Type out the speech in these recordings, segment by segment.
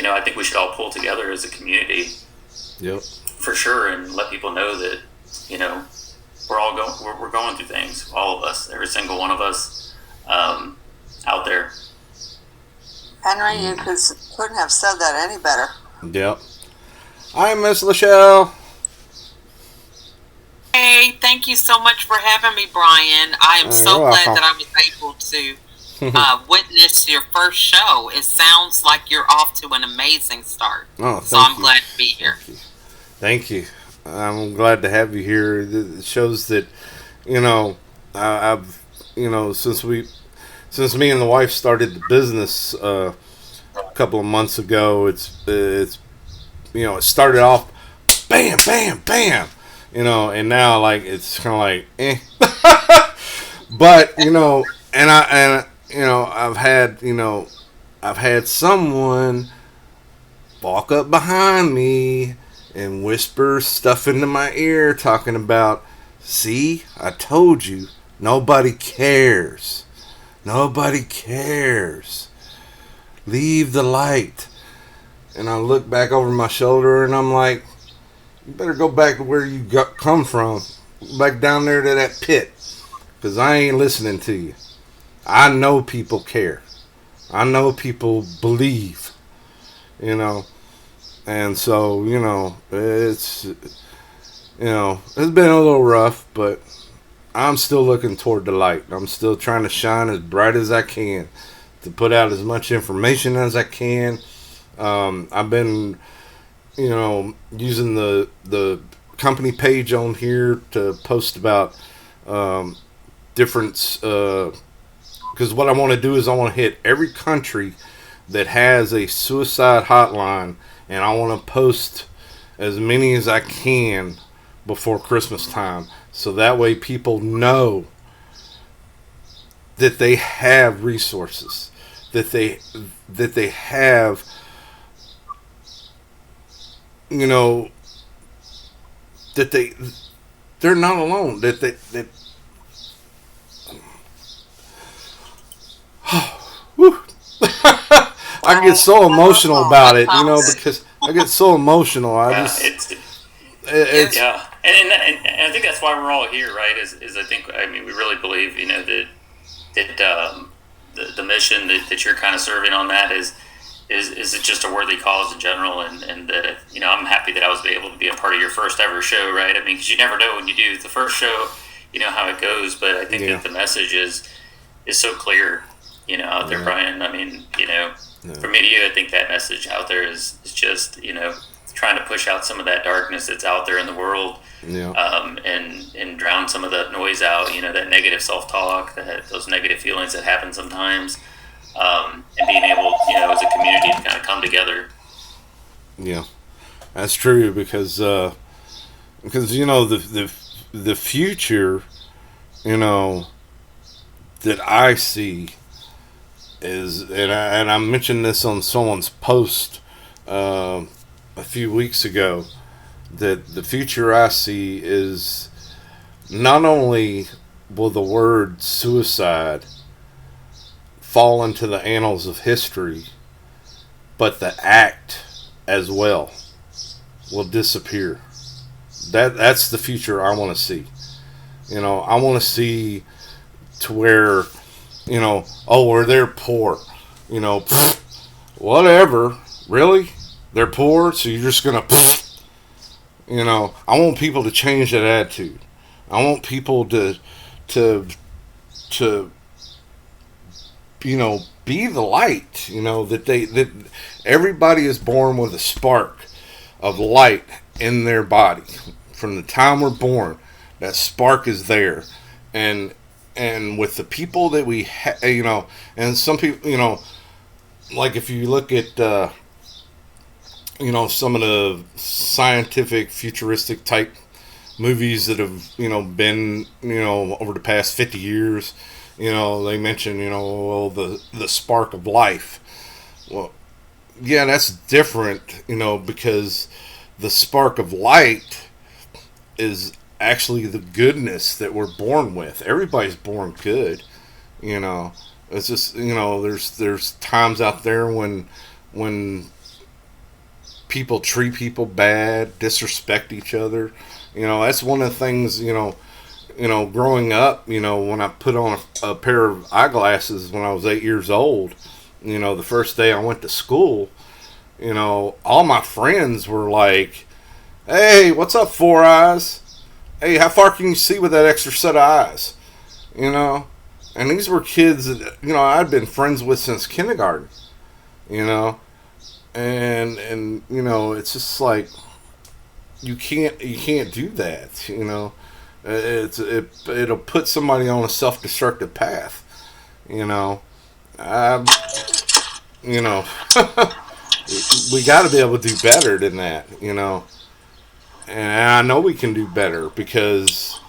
I think we should all pull together as a community. Yep. For sure, and let people know that, we're all we're going through things, all of us, every single one of us, out there. Henry, you couldn't have said that any better. Yep. Hi, Miss Lachelle. Hey, thank you so much for having me, Brian. I am so You're glad welcome. that I was able to witness your first show. It sounds like you're off to an amazing start. Oh, So thank I'm you. glad to be here. Thank you. I'm glad to have you here. It shows that, I've, since me and the wife started the business a couple of months ago, it's it started off, bam, bam, bam, and now like it's kind of like, but I've had someone walk up behind me and whisper stuff into my ear talking about, see, I told you, nobody cares. Nobody cares. Leave the light. And I look back over my shoulder and I'm like, you better go back to where you come from. Back down there to that pit. Because I ain't listening to you. I know people care. I know people believe. And so, it's been a little rough, but I'm still looking toward the light. I'm still trying to shine as bright as I can to put out as much information as I can. I've been, using the company page on here to post about different, because what I want to do is I want to hit every country that has a suicide hotline, and I want to post as many as I can before Christmas time, so that way people know that they have resources, that they have, that they're not alone, that whew. I get so emotional about it, because I get so emotional. Yeah, It's yeah, and I think that's why we're all here, right? We really believe, that the mission that you're kind of serving on that is just a worthy cause in general, and that I'm happy that I was able to be a part of your first ever show, right? I mean, because you never know when you do the first show, how it goes, but I think that the message is so clear, out there, Brian. I mean, for me to you, I think that message out there is just, trying to push out some of that darkness that's out there in the world, and drown some of the noise out, that negative self-talk, those negative feelings that happen sometimes, and being able, as a community to kind of come together. Yeah, that's true, because the future, that I see is, and I mentioned this on someone's post a few weeks ago, that the future I see is not only will the word suicide fall into the annals of history, but the act as well will disappear. That's the future I want to see. I want to see to where, or they're poor, whatever, really, they're poor, so you're just gonna, I want people to change that attitude. I want people to be the light. That everybody is born with a spark of light in their body from the time we're born. That spark is there, and with the people that we and some people, like if you look at some of the scientific futuristic type movies that have been over the past 50 years, they mention the spark of life. Well, yeah, that's different, because the spark of light is actually the goodness that we're born with. Everybody's born good, it's just there's times out there when people treat people bad, disrespect each other. That's one of the things. Growing up, when I put on a pair of eyeglasses when I was 8 years old, the first day I went to school, all my friends were like, "Hey, what's up, Four Eyes? Hey, how far can you see with that extra set of eyes?" And these were kids that I'd been friends with since kindergarten. You know, and it's just like you can't do that. It'll put somebody on a self-destructive path. You know, I, you know, we got to be able to do better than that. And I know we can do better because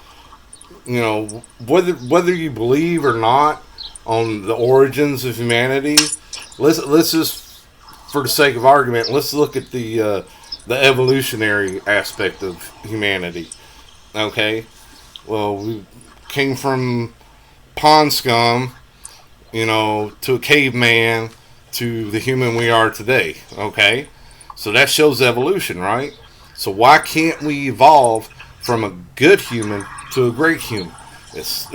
whether you believe or not on the origins of humanity, let's just, for the sake of argument, let's look at the evolutionary aspect of humanity. Okay, well, we came from pond scum, to a caveman, to the human we are today. Okay, so that shows evolution, right? So why can't we evolve from a good human to a great human? It's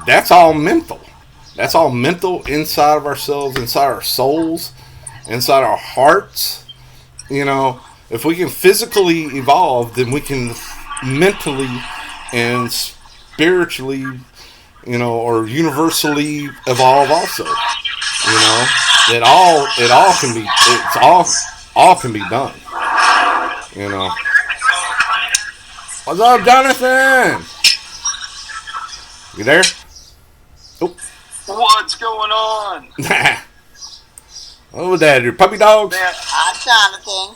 that's all mental. That's all mental inside of ourselves, inside our souls, inside our hearts. If we can physically evolve, then we can mentally and spiritually, or universally evolve also. It all can be, all can be done. You know. What's up, Jonathan? You there? Oh. What's going on? What was that? Your puppy dogs? Hi, Jonathan.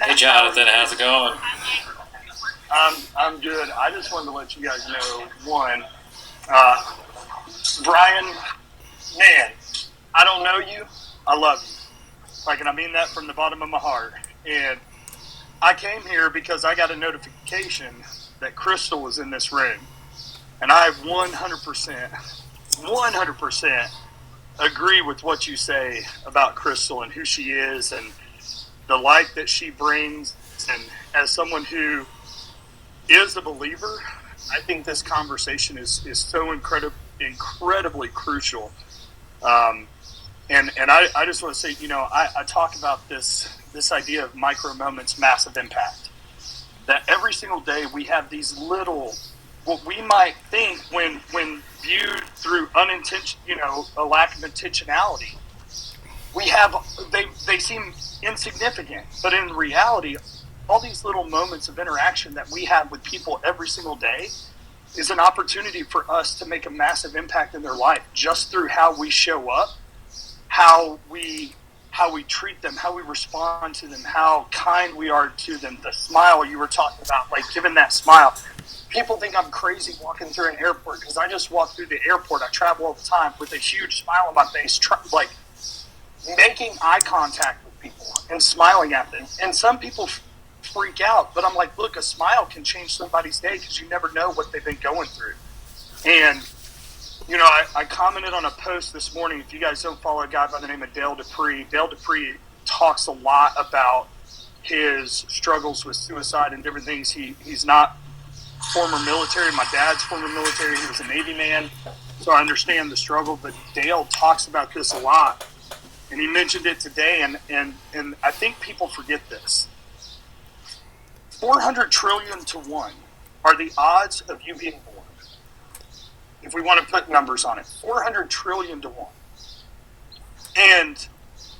Hey, Jonathan, how's it going? I'm good. I just wanted to let you guys know, one, Brian, man, I don't know you. I love you. And I mean that from the bottom of my heart. And I came here because I got a notification that Crystal was in this room. And I 100% agree with what you say about Crystal and who she is and the light that she brings. And as someone who is a believer, I think this conversation is so incredibly crucial. And I just want to say, I talk about this idea of micro moments, massive impact. That every single day we have these little, what we might think when viewed through a lack of intentionality, they seem insignificant, but in reality, all these little moments of interaction that we have with people every single day is an opportunity for us to make a massive impact in their life just through how we show up, how we treat them, how we respond to them, how kind we are to them. The smile you were talking about, giving that smile. People think I'm crazy walking through an airport because I just walk through the airport. I travel all the time with a huge smile on my face, making eye contact with people and smiling at them. And some people freak out, but I'm like, look, a smile can change somebody's day because you never know what they've been going through. And I commented on a post this morning. If you guys don't follow a guy by the name of Dale Dupree talks a lot about his struggles with suicide and different things. He's not former military. My dad's former military. He was a Navy man, so I understand the struggle. But Dale talks about this a lot, and he mentioned it today. And I think people forget this. 400 trillion to 1 are the odds of you being born. If we want to put numbers on it, 400 trillion to 1. And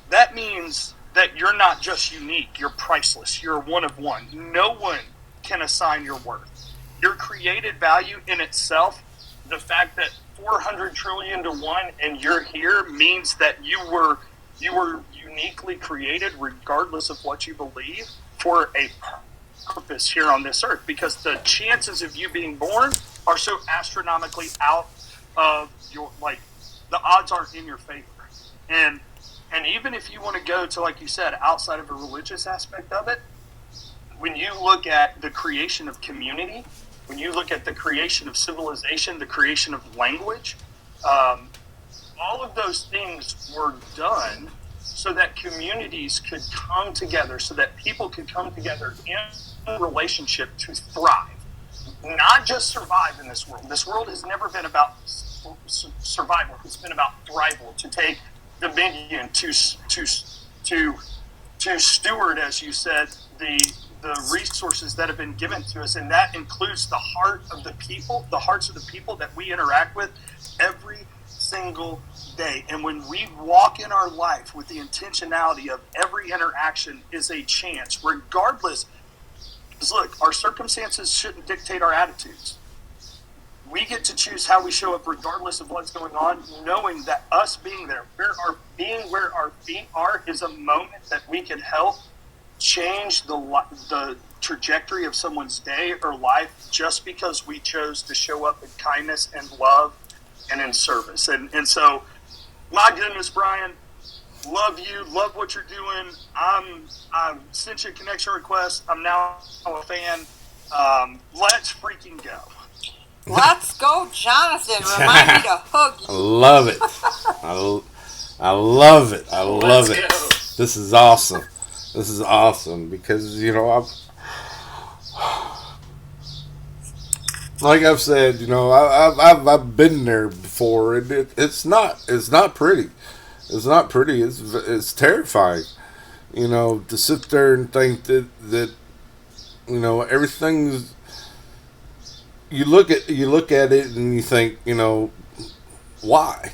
that means that you're not just unique, you're priceless, you're one of one. No one can assign your worth. Your created value in itself, the fact that 400 trillion to 1 and you're here means that you were uniquely created regardless of what you believe for a purpose here on this earth, because the chances of you being born are so astronomically out of your, the odds aren't in your favor. And even if you want to go to, like you said, outside of a religious aspect of it, when you look at the creation of community, when you look at the creation of civilization, the creation of language, all of those things were done so that communities could come together, so that people could come together in relationship to thrive, not just survive in this world. This world has never been about survival. It's been about thrival, to take dominion, to steward, as you said, the resources that have been given to us, and that includes the hearts of the people that we interact with every single day. And when we walk in our life with the intentionality of every interaction is a chance, regardless, because look, our circumstances shouldn't dictate our attitudes. We get to choose how we show up regardless of what's going on, knowing that us being there, where our feet are, is a moment that we can help change the trajectory of someone's day or life, just because we chose to show up in kindness and love and in service. And so, my goodness, Brian, love you, love what you're doing. I'm sent you a connection request. I'm now a fan. Let's freaking go. Let's go, Jonathan. Remind me to hug you. I love it. I love it. I love it. Go. This is awesome. This is awesome because, you know, like I've said, you know, I've been there before, and it's not pretty. It's not pretty. It's terrifying. You know, to sit there and think that you know, everything's. You look at it and you think, you know, why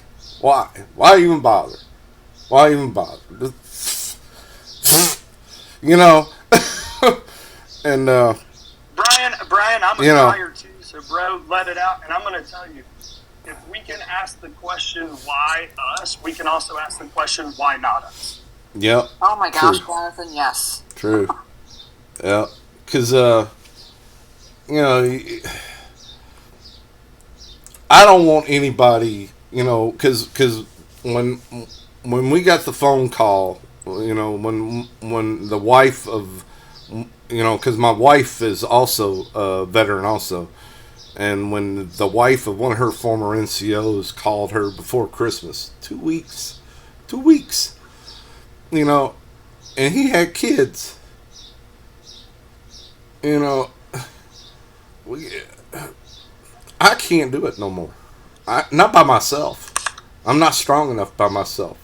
even bother? Why even bother? You know, and Brian, I'm a crier too, so bro, let it out. And I'm going to tell you, if we can ask the question why us, we can also ask the question why not us. Yep. Oh my gosh, True. Jonathan, yes. True. Yeah, because you know, I don't want anybody, you know, because when we got the phone call, you know, when the wife of, you know, because my wife is also a veteran also, and when the wife of one of her former NCOs called her before Christmas, 2 weeks, you know, and he had kids, you know, I can't do it no more. Not by myself. I'm not strong enough by myself.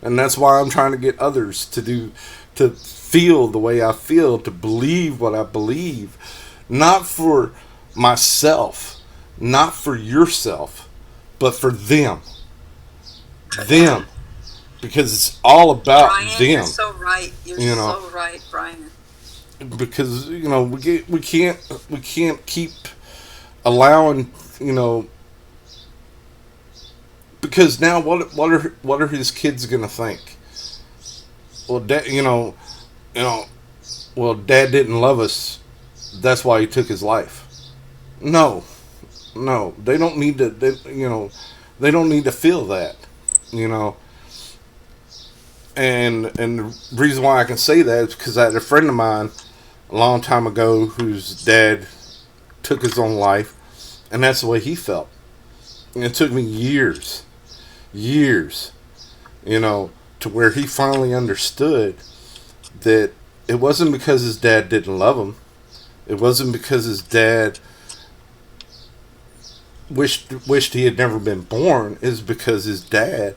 And that's why I'm trying to get others to feel the way I feel, to believe what I believe. Not for myself, not for yourself, but for them. Them. Because it's all about Brian, them. you're so right. You're You know. so right, Brian. Because, you know, we can't keep allowing, you know, because now what are his kids gonna think? Well, dad, well, dad didn't love us, that's why he took his life. No, they don't need to. They don't need to feel that, you know. And the reason why I can say that is because I had a friend of mine a long time ago whose dad took his own life, and that's the way he felt. And it took me years, you know, to where he finally understood that it wasn't because his dad didn't love him. It wasn't because his dad wished he had never been born. It's because his dad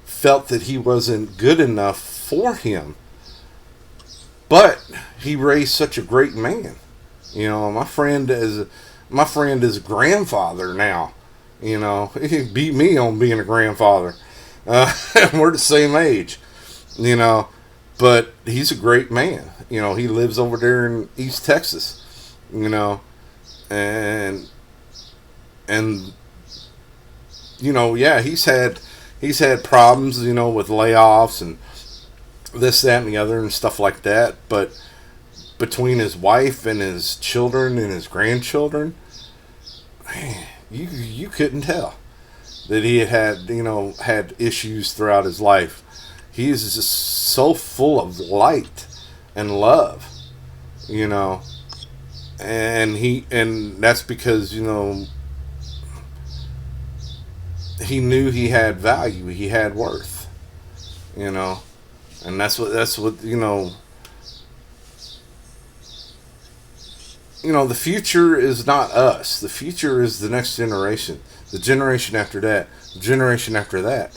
felt that he wasn't good enough for him. But he raised such a great man. You know, my friend is a grandfather now. You know, he beat me on being a grandfather. We're the same age. You know, but he's a great man. You know, he lives over there in East Texas. You know, and you know, yeah, he's had problems, you know, with layoffs and this, that, and the other and stuff like that. But between his wife and his children and his grandchildren, man, you couldn't tell that he had issues throughout his life. He is just so full of light and love, you know, and that's because, you know, he knew he had value, he had worth, you know, And that's what the future is not us. The future is the next generation, the generation after that, the generation after that.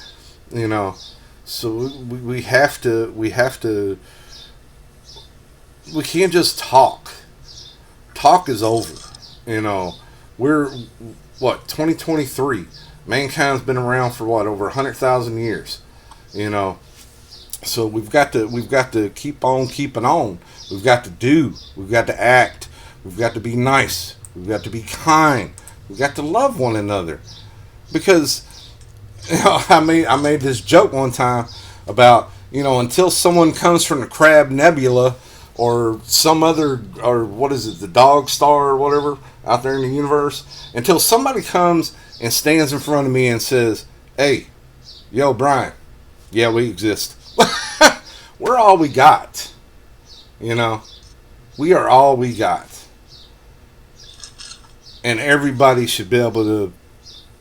You know, so we have to we can't just talk. Talk is over. You know, we're what 2023. Mankind's been around for what over 100,000 years. You know, so we've got to keep on keeping on. We've got to do. We've got to act. We've got to be nice. We've got to be kind. We've got to love one another. Because I made this joke one time about until someone comes from the Crab Nebula or some other, or what is it, the Dog Star or whatever out there in the universe, until somebody comes and stands in front of me and says, "Hey, yo, Brian, yeah, we exist." We're all we got. We are all we got. And everybody should be able to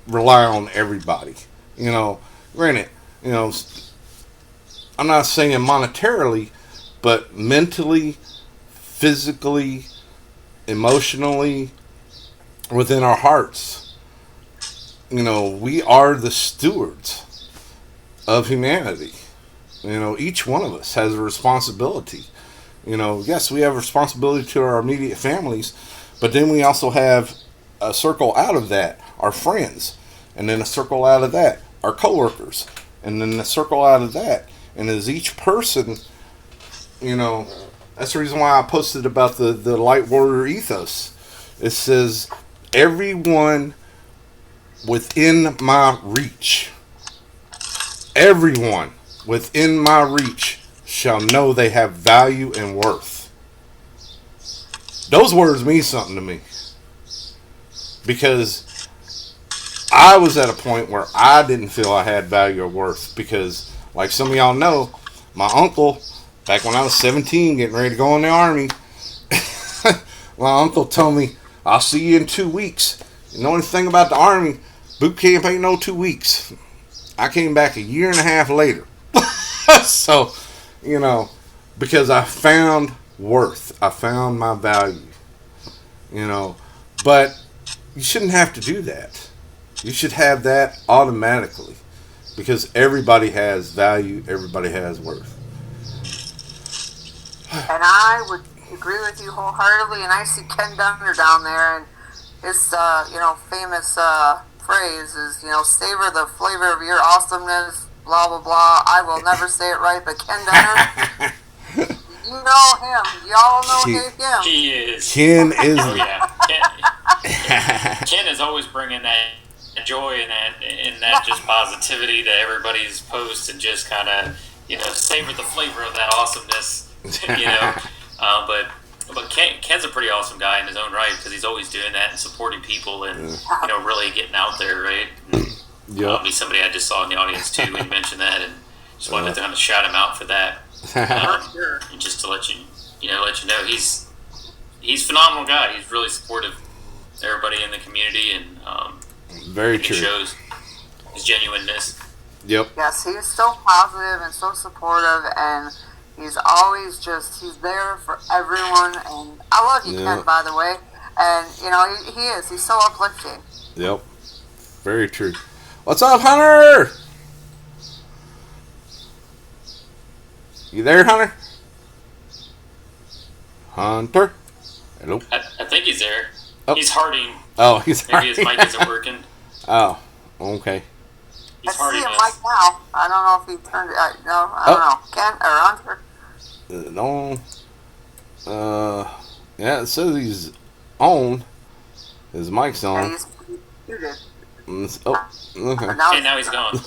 rely on everybody. Granted, I'm not saying monetarily, but mentally, physically, emotionally, within our hearts. We are the stewards of humanity. Each one of us has a responsibility. Yes, we have a responsibility to our immediate families, but then we also have a circle out of that, our friends, and then a circle out of that, our coworkers, and then a circle out of that. And as each person, that's the reason why I posted about the Light Warrior ethos. It says, everyone within my reach, everyone within my reach shall know they have value and worth. Those words mean something to me. Because I was at a point where I didn't feel I had value or worth. Because, like some of y'all know, my uncle, back when I was 17, getting ready to go in the Army, my uncle told me, "I'll see you in 2 weeks. You know anything about the Army? Boot camp ain't no 2 weeks." I came back a year and a half later. So, because I found worth. I found my value. But you shouldn't have to do that. You should have that automatically. Because everybody has value. Everybody has worth. And I would agree with you wholeheartedly. And I see Ken Dunner down there, and his famous phrase is savor the flavor of your awesomeness. Blah blah blah. I will never say it right, but Ken Dunner. You know him. Y'all know him. He is. Ken is. Oh yeah. Ken is always bringing that joy and that just positivity to everybody's post, and just kind of savor the flavor of that awesomeness. But Ken's a pretty awesome guy in his own right, because he's always doing that and supporting people and really getting out there, right? Yep. He's somebody I just saw in the audience too. He mentioned that, and just wanted to kind of shout him out for that. And just to let you know, he's a phenomenal guy. He's really supportive of everybody in the community, and very true. It shows his genuineness. Yep. Yes, he is so positive and so supportive, and he's always he's there for everyone. And I love you, Ken, by the way. And he is. He's so uplifting. Yep. Very true. What's up, Hunter? You there, Hunter? Hunter? Hello? I think he's there. Oh. He's harding. Oh, he's Maybe his mic isn't working. Oh, okay. He's I see harding him us. right now. I don't know if he turned it. No, I don't know. Ken or Hunter? No. Yeah, it says he's on. His mic's on. He's muted. Okay. Okay, now he's gone. He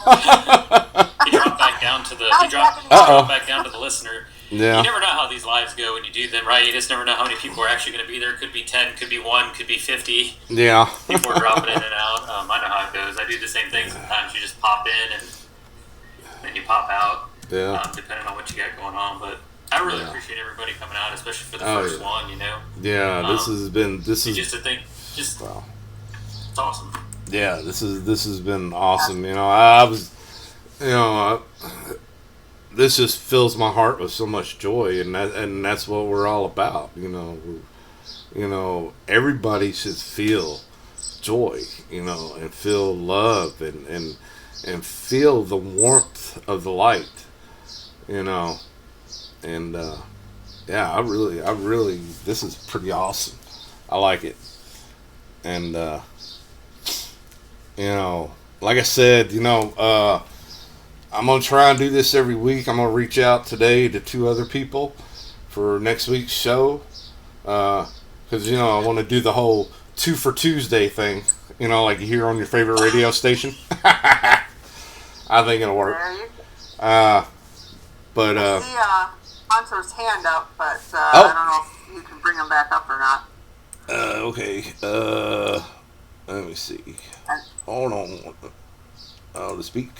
dropped back down to the listener. Yeah. You never know how these lives go when you do them, right? You just never know how many people are actually going to be there. Could be 10, could be 1, could be 50. Yeah. People are dropping in and out. I know how it goes. I do the same thing sometimes. You just pop in and then you pop out. Yeah. Depending on what you got going on. But I really appreciate everybody coming out, especially for the first one, Yeah, this is just to think, wow. It's awesome. Yeah, this has been awesome. I was, this just fills my heart with so much joy, and that's what we're all about. Everybody should feel joy, and feel love, and feel the warmth of the light, and yeah, I really, this is pretty awesome. I like it, and like I said, I'm gonna try and do this every week. I'm gonna reach out today to 2 other people for next week's show, because I want to do the whole 2 for Tuesday thing. Like you hear on your favorite radio station. I think it'll work. There you go. But I see Hunter's hand up, but Oh. I don't know if you can bring him back up or not. Okay. Let me see. Hold on. To speak.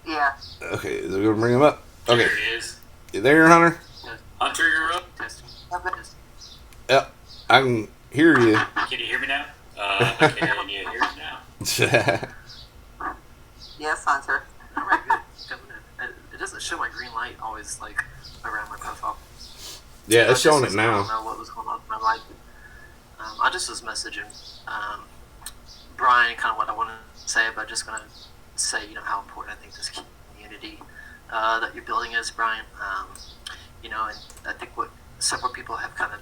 Yeah. Okay, is it gonna bring him up? Okay, There he is. you there, Hunter? Hunter, you're up. Yep, I can hear you. Can you hear me now? Can you hear me now? Yes, Hunter. Alright, good. It doesn't show my green light always like around my profile. Yeah, it's I showing just it I now. don't know what was going on with my light. I just was messaging Brian kind of what I wanted to say, but just going to say, how important I think this community that you're building is, Brian. And I think what several people have kind of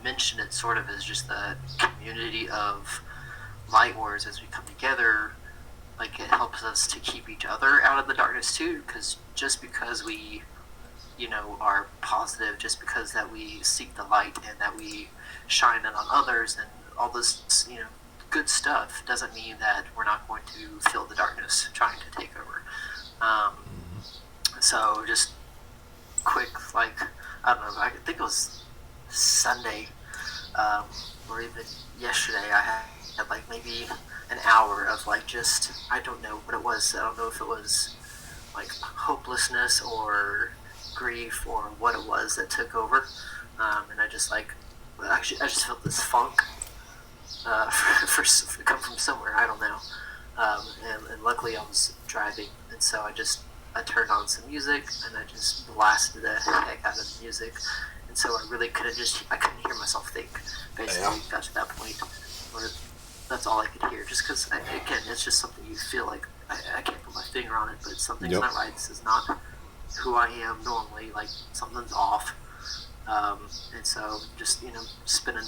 mentioned it sort of is just the community of light wars as we come together. Like, it helps us to keep each other out of the darkness too, because just because we are positive, just because that we seek the light and that we shine it on others and all this good stuff, doesn't mean that we're not going to feel the darkness trying to take over. So just quick, like, I don't know, I think it was Sunday, or even yesterday, I had like maybe an hour of like just, I don't know what it was. I don't know if it was like hopelessness or grief or what it was that took over. And I just I just felt this funk for come from somewhere, I don't know. And luckily I was driving, and so I turned on some music and I just blasted the heck out of the music. And so I really couldn't hear myself think. Basically, got to that point where that's all I could hear. Just because, again, it's just something you feel like, I can't put my finger on it, but something's not right. This is not who I am normally. Like, something's off. And so just, spending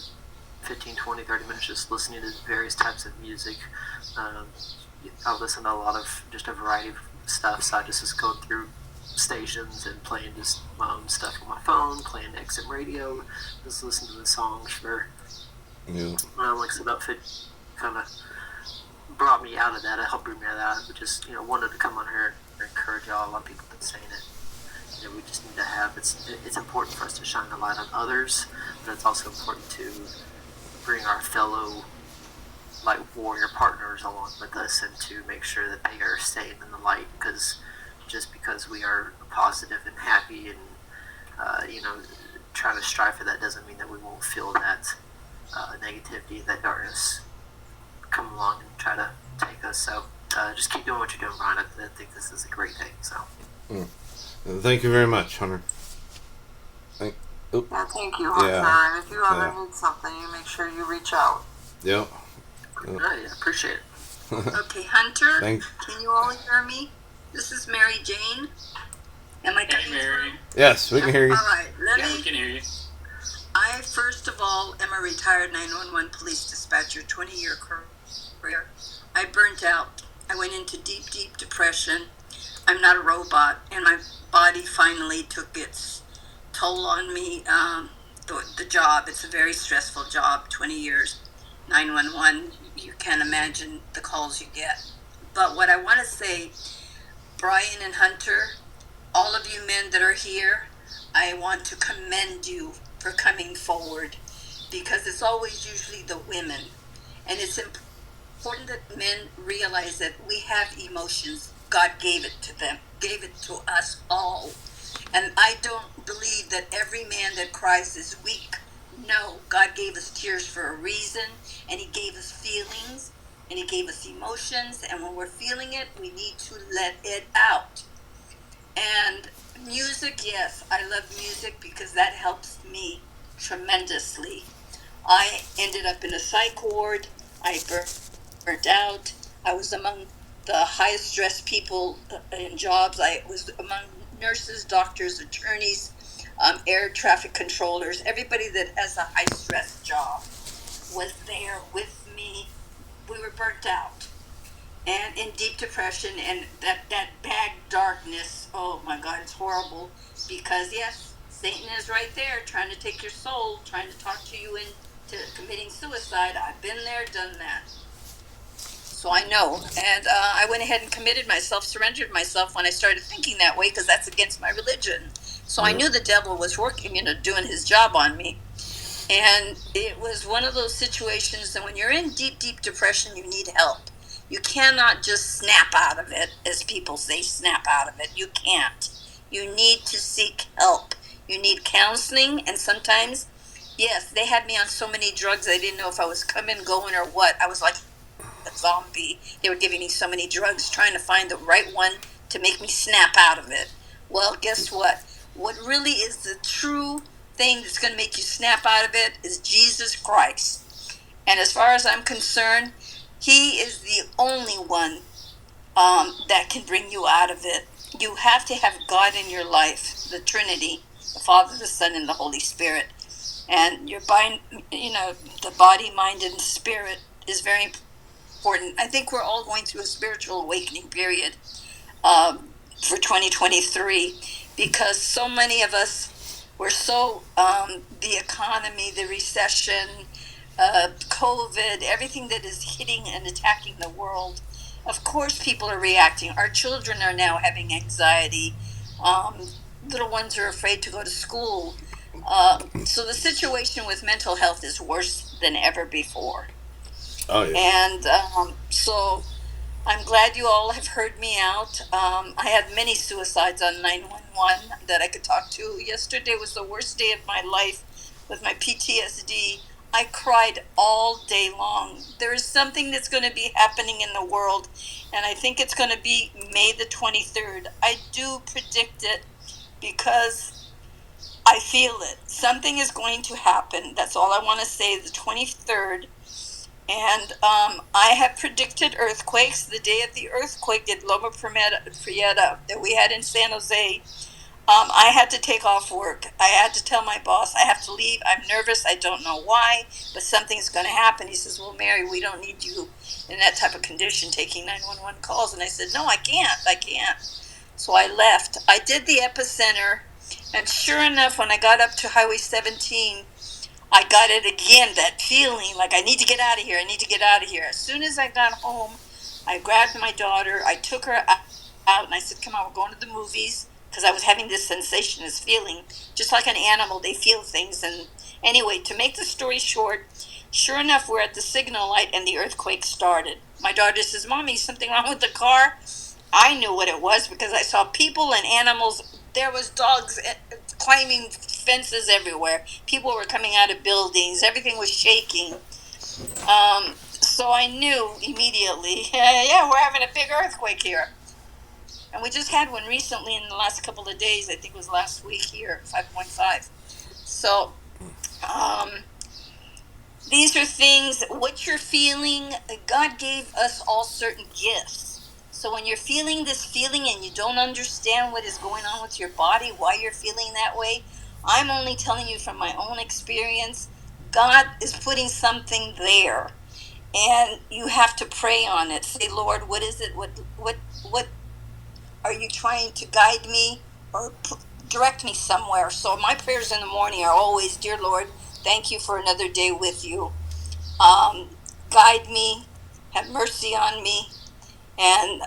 15, 20, 30 minutes just listening to various types of music. I listen to a lot of just a variety of stuff, so I just go through stations and playing just my own stuff on my phone, playing XM radio, just listen to the songs for like I said, about 50, kind of brought me out of that. It helped bring me out of that, but just wanted to come on here and encourage y'all. A lot of people have been saying it. We just need to have it's important for us to shine the light on others, but it's also important to bring our fellow light warrior partners along with us and to make sure that they are staying in the light, because just because we are positive and happy and trying to strive for that doesn't mean that we won't feel that negativity, that darkness come along and try to take us. So just keep doing what you're doing, Brian. I think this is a great thing. So Thank you very much, Hunter. Thank you, Hunter. Yeah. And if you ever need something, you make sure you reach out. Yep. I appreciate it. Okay, Hunter, Thanks. can you all hear me? This is Mary Jane. Am I Hey, coming Mary. through? Yes, we can hear you. All right, Yeah, we can hear you. I, first of all, am a retired 911 police dispatcher, 20-year career. I burnt out. I went into deep, deep depression. I'm not a robot, and my body finally took its toll on me. The job, it's a very stressful job, 20 years, 911. You can't imagine the calls you get. But what I want to say, Brian and Hunter, all of you men that are here, I want to commend you for coming forward, because it's always usually the women. And it's important that men realize that we have emotions. God gave it to them, gave it to us all. And I don't believe that every man that cries is weak. No, God gave us tears for a reason, and He gave us feelings, and He gave us emotions, and when we're feeling it, we need to let it out. And music, yes, I love music because that helps me tremendously. I ended up in a psych ward. I burnt out. I was among the highest stress people in jobs. I was among nurses, doctors, attorneys, air traffic controllers, everybody that has a high stress job was there with me. We were burnt out and in deep depression, and that bad darkness. Oh my God, it's horrible because yes, Satan is right there trying to take your soul, trying to talk to you into committing suicide. I've been there, done that. So I know, and I went ahead and committed myself, surrendered myself when I started thinking that way because that's against my religion. So I knew the devil was working, doing his job on me. And it was one of those situations that when you're in deep, deep depression, you need help. You cannot just snap out of it, as people say, snap out of it. You can't. You need to seek help. You need counseling, and sometimes, yes, they had me on so many drugs, I didn't know if I was coming, going, or what. I was like a zombie. They were giving me so many drugs, trying to find the right one to make me snap out of it. Well, guess what? What really is the true thing that's going to make you snap out of it is Jesus Christ. And as far as I'm concerned, He is the only one that can bring you out of it. You have to have God in your life, the Trinity, the Father, the Son, and the Holy Spirit. And your the body, mind, and spirit is very important. I think we're all going through a spiritual awakening period for 2023 because so many of us were so the economy, the recession, COVID, everything that is hitting and attacking the world. Of course, people are reacting. Our children are now having anxiety. Um, Little ones are afraid to go to school. So the situation with mental health is worse than ever before. Oh yeah. And so I'm glad you all have heard me out. I had many suicides on 911 that I could talk to. Yesterday was the worst day of my life with my PTSD. I cried all day long. There is something that's going to be happening in the world, and I think it's going to be May the 23rd. I do predict it because I feel it. Something is going to happen. That's all I want to say. The 23rd. And I have predicted earthquakes. The day of the earthquake at Loma Prieta that we had in San Jose, I had to take off work. I had to tell my boss, I have to leave. I'm nervous. I don't know why, but something's going to happen. He says, well, Mary, we don't need you in that type of condition taking 911 calls. And I said, no, I can't. I can't. So I left. I did the epicenter. And sure enough, when I got up to Highway 17, I got it again, that feeling like I need to get out of here. I need to get out of here. As soon as I got home, I grabbed my daughter. I took her out and I said, come on, we're going to the movies. Because I was having this sensation, this feeling. Just like an animal, they feel things. And anyway, to make the story short, sure enough, we're at the signal light and the earthquake started. My daughter says, Mommy, something wrong with the car? I knew what it was because I saw people and animals. There was dogs climbing fences everywhere. People were coming out of buildings. Everything was shaking. So I knew immediately, yeah, we're having a big earthquake here. And we just had one recently in the last couple of days. I think it was last week here, 5.5. So these are things, what you're feeling, God gave us all certain gifts. So when you're feeling this feeling and you don't understand what is going on with your body, why you're feeling that way, I'm only telling you from my own experience. God is putting something there, and you have to pray on it. Say, Lord, what is it? What are you trying to guide me or direct me somewhere? So my prayers in the morning are always, dear Lord, thank you for another day with you. Guide me, have mercy on me, and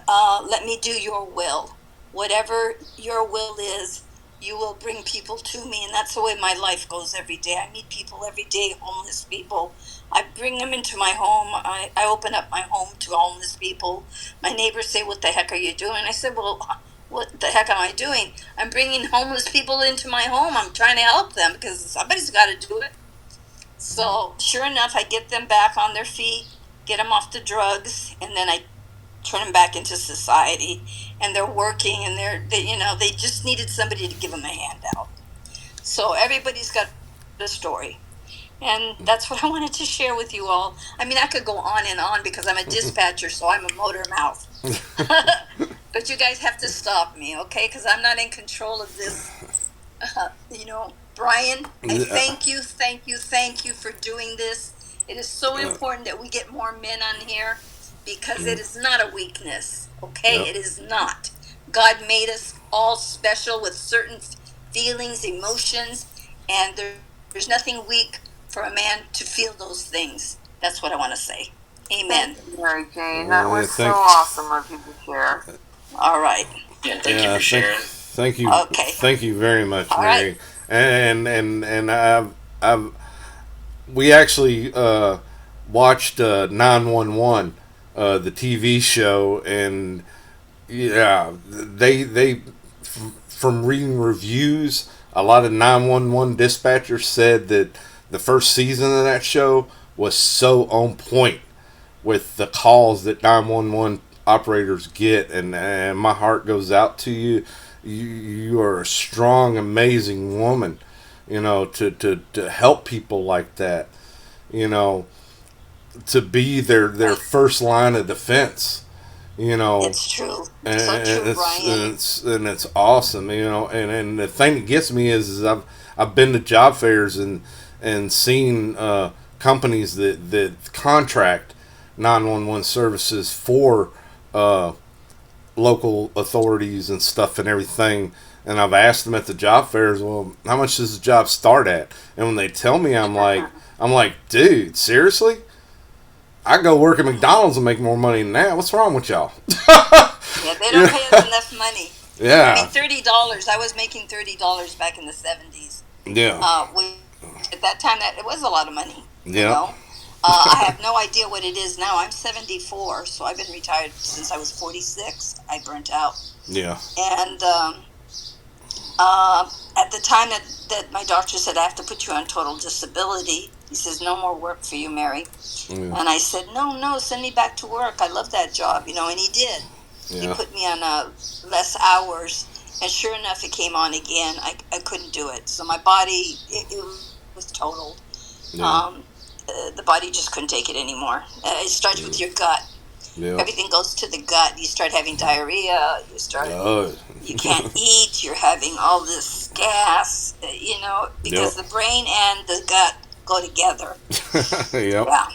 let me do your will. Whatever your will is, you will bring people to me. And that's the way my life goes every day. I meet people every day, homeless people. I bring them into my home. I open up my home to homeless people. My neighbors say, what the heck are you doing? I said, well, what the heck am I doing? I'm bringing homeless people into my home. I'm trying to help them because somebody's got to do it. So sure enough, I get them back on their feet, get them off the drugs, and then I turn them back into society, and they're working, and they just needed somebody to give them a handout. So everybody's got a story. And that's what I wanted to share with you all. I mean, I could go on and on because I'm a dispatcher, so I'm a motor mouth. But you guys have to stop me, okay? Because I'm not in control of this. Brian, I thank you for doing this. It is so important that we get more men on here because it is not a weakness, okay? It is not. God made us all special with certain feelings, emotions, and there's nothing weak for a man to feel those things. That's what I want to say. Amen. Thank you, Mary Jane. That was so awesome of you to share. All right. Yeah, thank you for sharing. Thank you. Okay. Thank you very much, All Mary. right. And we actually watched 911, the TV show, and yeah, they from reading reviews, a lot of 911 dispatchers said that the first season of that show was so on point with the calls that 911 operators get, and my heart goes out to you. You are a strong, amazing woman, to help people like that, to be their first line of defense, It's true. and, So true, Brian. it's awesome, and the thing that gets me is I've been to job fairs and seen companies that contract 911 services for local authorities and stuff and everything, and I've asked them at the job fairs, well, how much does the job start at? And when they tell me, I'm like, dude, seriously? I go work at McDonald's and make more money than that. What's wrong with y'all? Yeah, they don't pay us enough money. Yeah. I mean, $30. I was making $30 back in the 70s. Yeah. At that time, it was a lot of money. Yeah. I have no idea what it is now. I'm 74, so I've been retired since I was 46. I burnt out. Yeah. And at the time that my doctor said, I have to put you on total disability, he says, no more work for you, Mary. And I said, no, send me back to work. I love that job, and he did. Yeah. He put me on less hours, and sure enough, it came on again. I couldn't do it. So my body, it was totaled. Yeah. The body just couldn't take it anymore. It starts with your gut. Yeah. Everything goes to the gut. You start having diarrhea. You can't eat. You're having all this gas, because the brain and the gut go together. Yep. Yeah.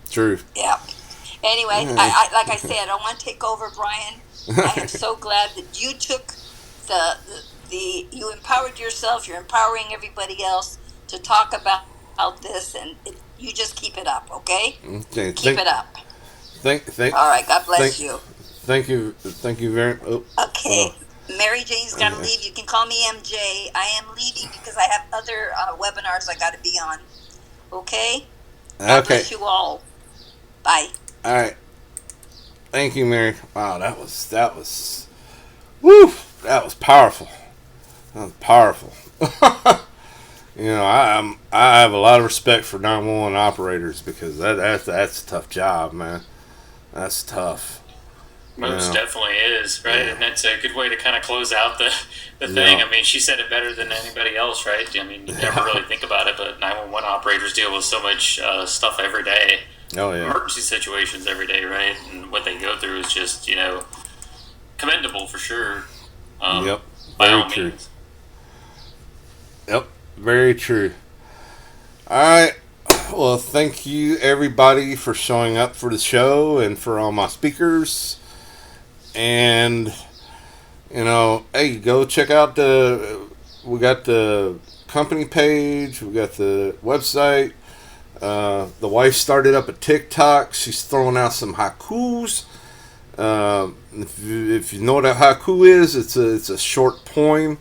True. Yeah. Anyway, I like I said, I don't want to take over, Brian. I am so glad that you took you empowered yourself. You're empowering everybody else to talk about this, and you just keep it up, okay? Okay. Keep it up. All right. God bless you. Thank you very much. Okay. Mary Jane's got to leave. You can call me MJ. I am leaving because I have other webinars I got to be on. Okay? God bless you all. Bye. All right. Thank you, Mary. Wow, that was woo! That was powerful. That was powerful. I have a lot of respect for 911 operators because that's a tough job, man. That's tough. Most definitely is, right? And that's a good way to kind of close out the thing. I mean, she said it better than anybody else, right? I mean, you never really think about it, but 911 operators deal with so much stuff every day. Oh, yeah. Emergency situations every day, right? And what they go through is just, commendable for sure. Yep. By Very all true. means. Yep. Very true. All right. Well, thank you, everybody, for showing up for the show and for all my speakers. And, hey, go check out we got the company page, we got the website. The wife started up a TikTok. She's throwing out some haikus. If you know what a haiku is, it's a short poem.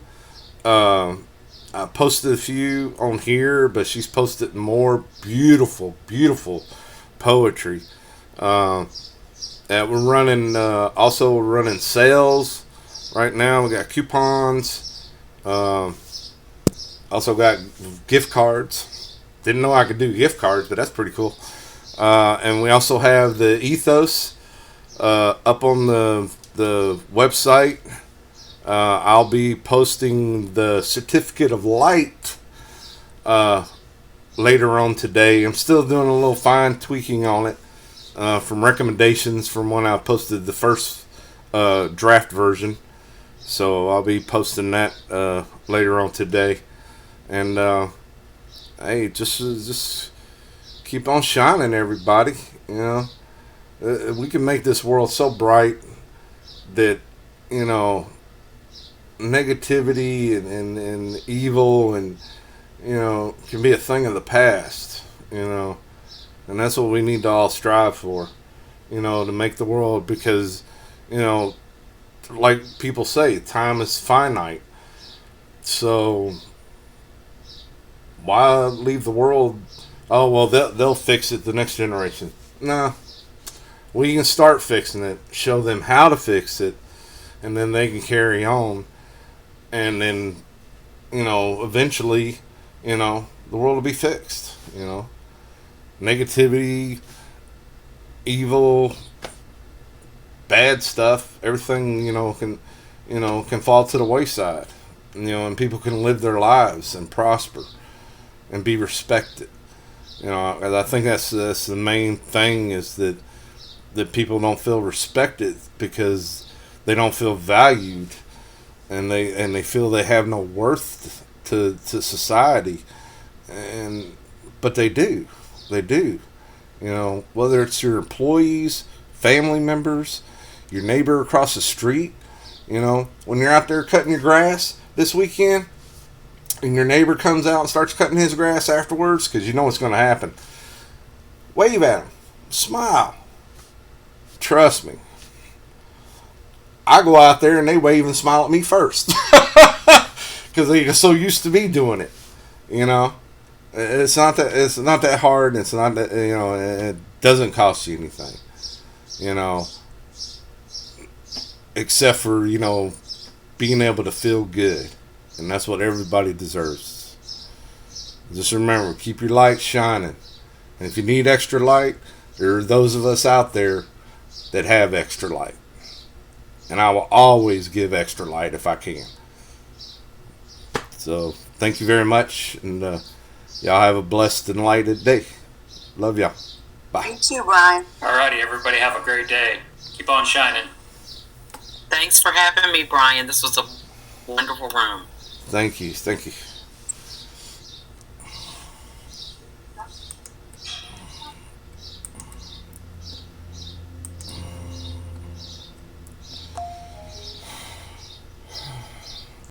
I posted a few on here, but she's posted more beautiful poetry. We're running sales right now. We got coupons. Also got gift cards. Didn't know I could do gift cards, but that's pretty cool. And we also have the Ethos up on the website. I'll be posting the certificate of light later on today. I'm still doing a little fine tweaking on it from recommendations from when I posted the first draft version. So I'll be posting that later on today. And hey, just keep on shining, everybody. You know, we can make this world so bright that, you know, negativity and evil and, you know, can be a thing of the past. You know, and that's what we need to all strive for. You know, to make the world, because, you know, like people say, time is finite. So why leave the world? Oh well, they'll fix it. The next generation. Nah, we can start fixing it. Show them how to fix it, and then they can carry on. And then, you know, eventually, you know, the world will be fixed. You know, negativity, evil, bad stuff, everything, you know, can fall to the wayside. You know, and people can live their lives and prosper and be respected. You know, and I think that's the main thing, is that people don't feel respected because they don't feel valued, and they feel they have no worth to society, but they do. You know, whether it's your employees, family members, your neighbor across the street. You know, when you're out there cutting your grass this weekend, and your neighbor comes out and starts cutting his grass afterwards, because you know what's going to happen. Wave at him. Smile. Trust me. I go out there and they wave and smile at me first. Because they're so used to me doing it. You know? It's not that hard. It's not that, you know, it doesn't cost you anything. You know? Except for, you know, being able to feel good. And that's what everybody deserves. Just remember, keep your light shining. And if you need extra light, there are those of us out there that have extra light. And I will always give extra light if I can. So, thank you very much. And y'all have a blessed and lighted day. Love y'all. Bye. You too, Brian. Alrighty, everybody have a great day. Keep on shining. Thanks for having me, Brian. This was a wonderful room. Thank you.